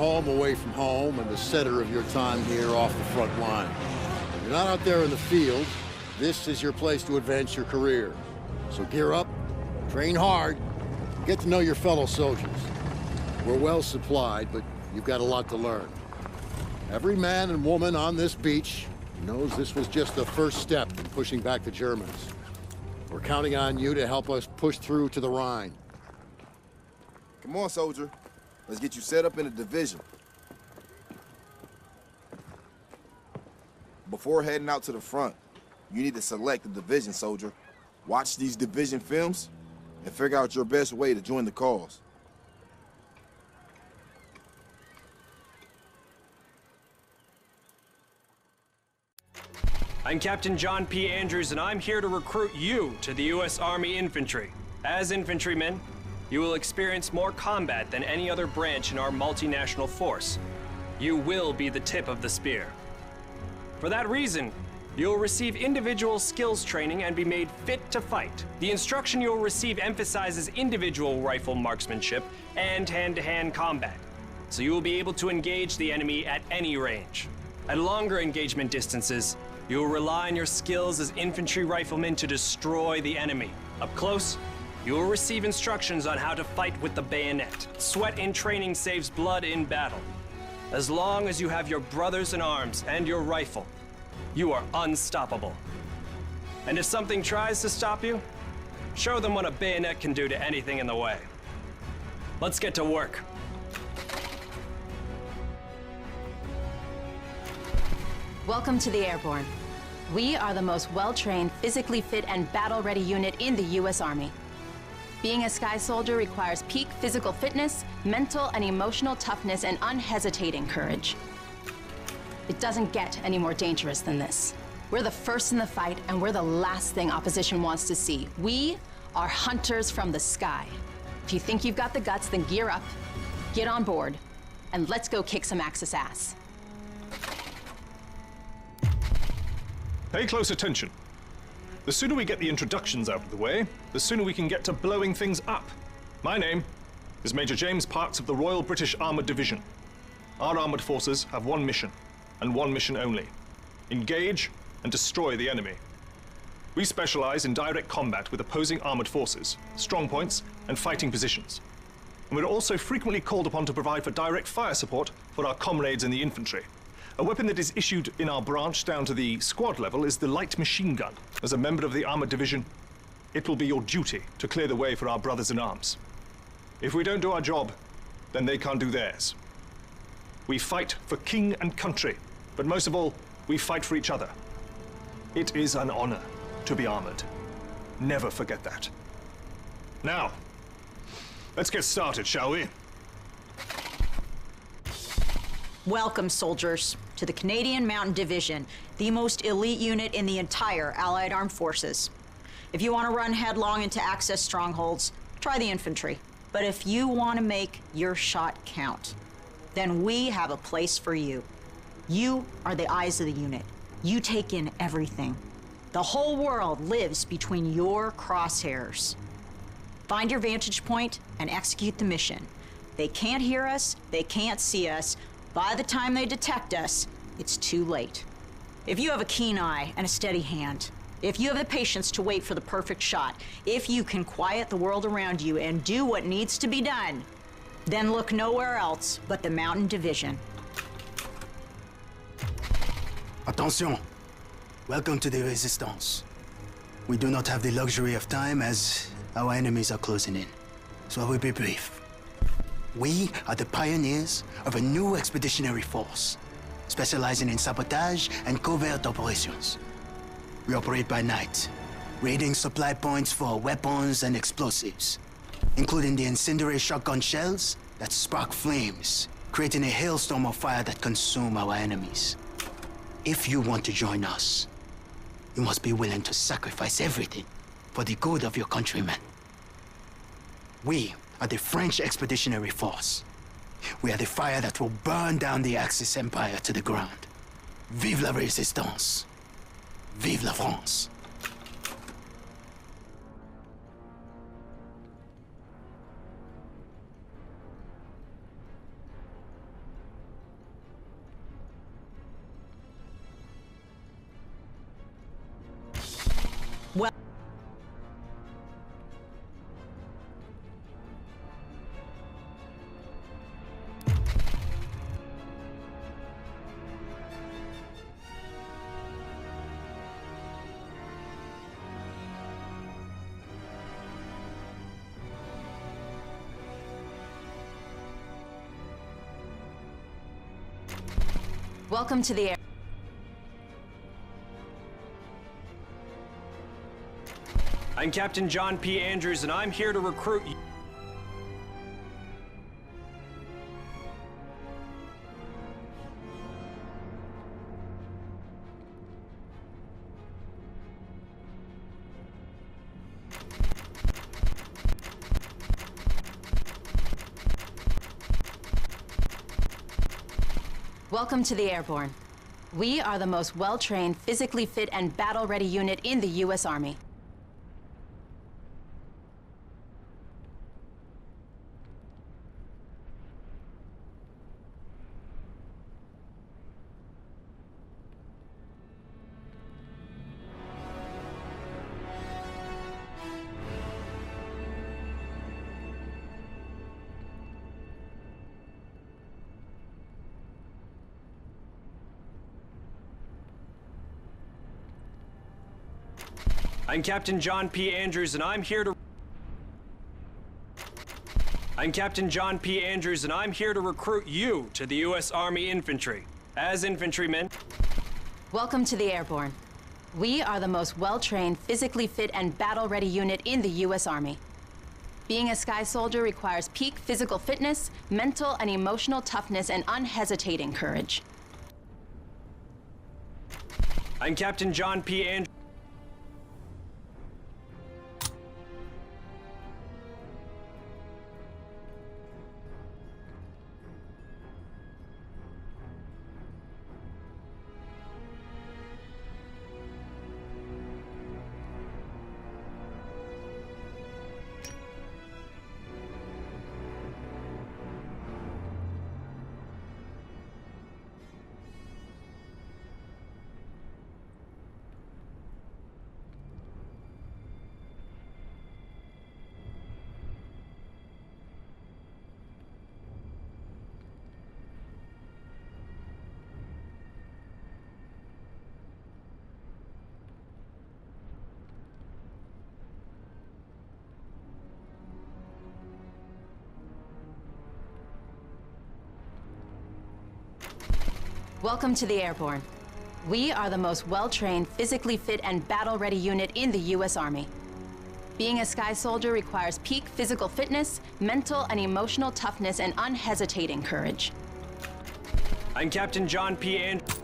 home away from home and the center of your time here off the front line. You're not out there in the field. This is your place to advance your career. So gear up, train hard, get to know your fellow soldiers. We're well supplied, but you've got a lot to learn. Every man and woman on this beach knows this was just the first step in pushing back the Germans. We're counting on you to help us push through to the Rhine. Come on, soldier. Let's get you set up in a division. Before heading out to the front, you need to select a division, soldier. Watch these division films and figure out your best way to join the cause. I'm Captain John P. Andrews, and I'm here to recruit you to the U.S. Army Infantry. As infantrymen, you will experience more combat than any other branch in our multinational force. You will be the tip of the spear. For that reason, you'll receive individual skills training and be made fit to fight. The instruction you'll receive emphasizes individual rifle marksmanship and hand-to-hand combat, so you will be able to engage the enemy at any range. At longer engagement distances, you will rely on your skills as infantry riflemen to destroy the enemy. Up close, you will receive instructions on how to fight with the bayonet. Sweat in training saves blood in battle. As long as you have your brothers in arms and your rifle, you are unstoppable. And if something tries to stop you, show them what a bayonet can do to anything in the way. Let's get to work. Welcome to the Airborne. We are the most well-trained, physically fit, and battle-ready unit in the U.S. Army. Being a Sky Soldier requires peak physical fitness, mental and emotional toughness, and unhesitating courage. It doesn't get any more dangerous than this. We're the first in the fight, and we're the last thing opposition wants to see. We are hunters from the sky. If you think you've got the guts, then gear up, get on board, and let's go kick some Axis ass. Pay close attention. The sooner we get the introductions out of the way, the sooner we can get to blowing things up. My name is Major James Parks of the Royal British Armoured Division. Our armoured forces have one mission, and one mission only: engage and destroy the enemy. We specialize in direct combat with opposing armoured forces, strong points, and fighting positions. And we're also frequently called upon to provide for direct fire support for our comrades in the infantry. A weapon that is issued in our branch down to the squad level is the light machine gun. As a member of the armoured division, it will be your duty to clear the way for our brothers in arms. If we don't do our job, then they can't do theirs. We fight for king and country, but most of all, we fight for each other. It is an honor to be armored. Never forget that. Now, let's get started, shall we? Welcome, soldiers, to the Canadian Mountain Division, the most elite unit in the entire Allied Armed Forces. If you want to run headlong into Axis strongholds, try the infantry. But if you want to make your shot count, then we have a place for you. You are the eyes of the unit. You take in everything. The whole world lives between your crosshairs. Find your vantage point and execute the mission. They can't hear us, they can't see us. By the time they detect us, it's too late. If you have a keen eye and a steady hand, if you have the patience to wait for the perfect shot, if you can quiet the world around you and do what needs to be done, then look nowhere else but the Mountain Division. Attention! Welcome to the Resistance. We do not have the luxury of time as our enemies are closing in, so I will be brief. We are the pioneers of a new expeditionary force, specializing in sabotage and covert operations. We operate by night, raiding supply points for weapons and explosives, including the incendiary shotgun shells that spark flames, creating a hailstorm of fire that consume our enemies. If you want to join us, you must be willing to sacrifice everything for the good of your countrymen. We are the French Expeditionary Force. We are the fire that will burn down the Axis Empire to the ground. Vive la Résistance! Vive la France! Well, Welcome to the air. I'm Captain John P. Andrews, and I'm here to recruit you. Welcome to the Airborne. We are the most well-trained, physically fit, and battle-ready unit in the U.S. Army. I'm Captain John P. Andrews, and I'm here to... I'm Captain John P. Andrews, and I'm here to recruit you to the U.S. Army Infantry. As infantrymen... Welcome to the Airborne. We are the most well-trained, physically fit, and battle-ready unit in the U.S. Army. Being a Sky Soldier requires peak physical fitness, mental and emotional toughness, and unhesitating courage. I'm Captain John P. Andrews. Welcome to the Airborne. We are the most well-trained, physically fit, and battle-ready unit in the U.S. Army. Being a Sky Soldier requires peak physical fitness, mental and emotional toughness, and unhesitating courage. I'm Captain John P. Andrews.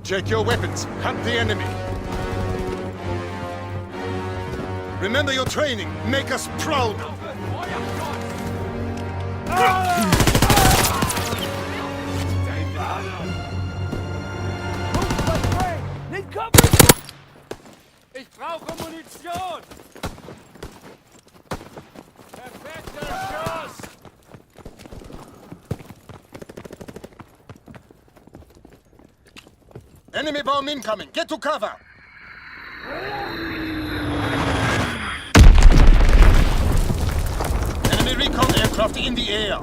Check your weapons. Hunt the enemy. Remember your training. Make us proud. Ich brauche Munition! Perfekter Schuss! Enemy bomb incoming. Get to cover. Enemy recon aircraft in the air.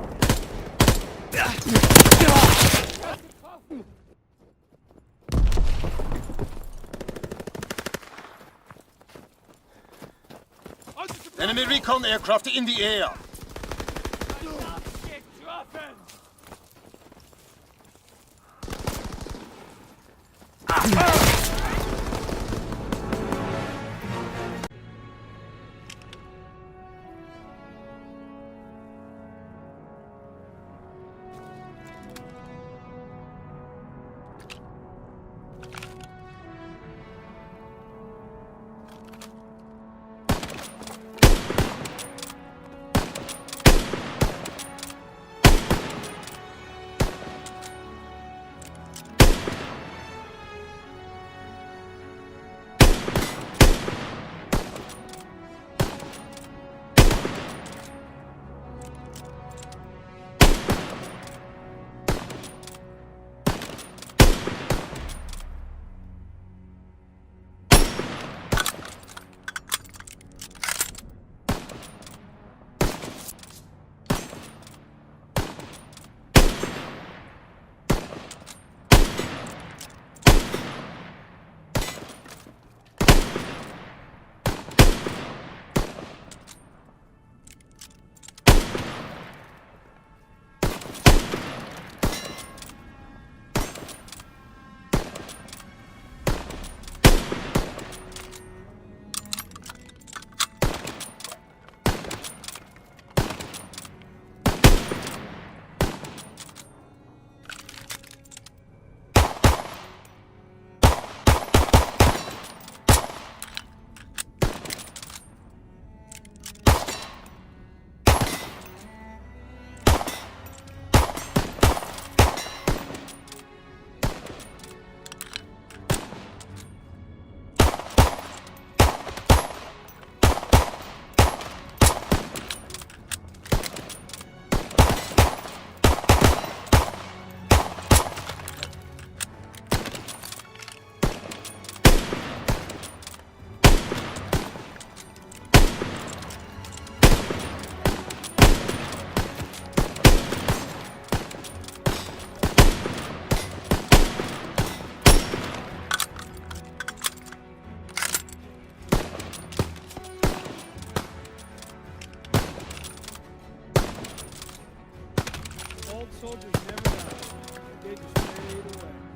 Enemy recon aircraft in the air. Getroffen! Old soldiers never die. They just fade away.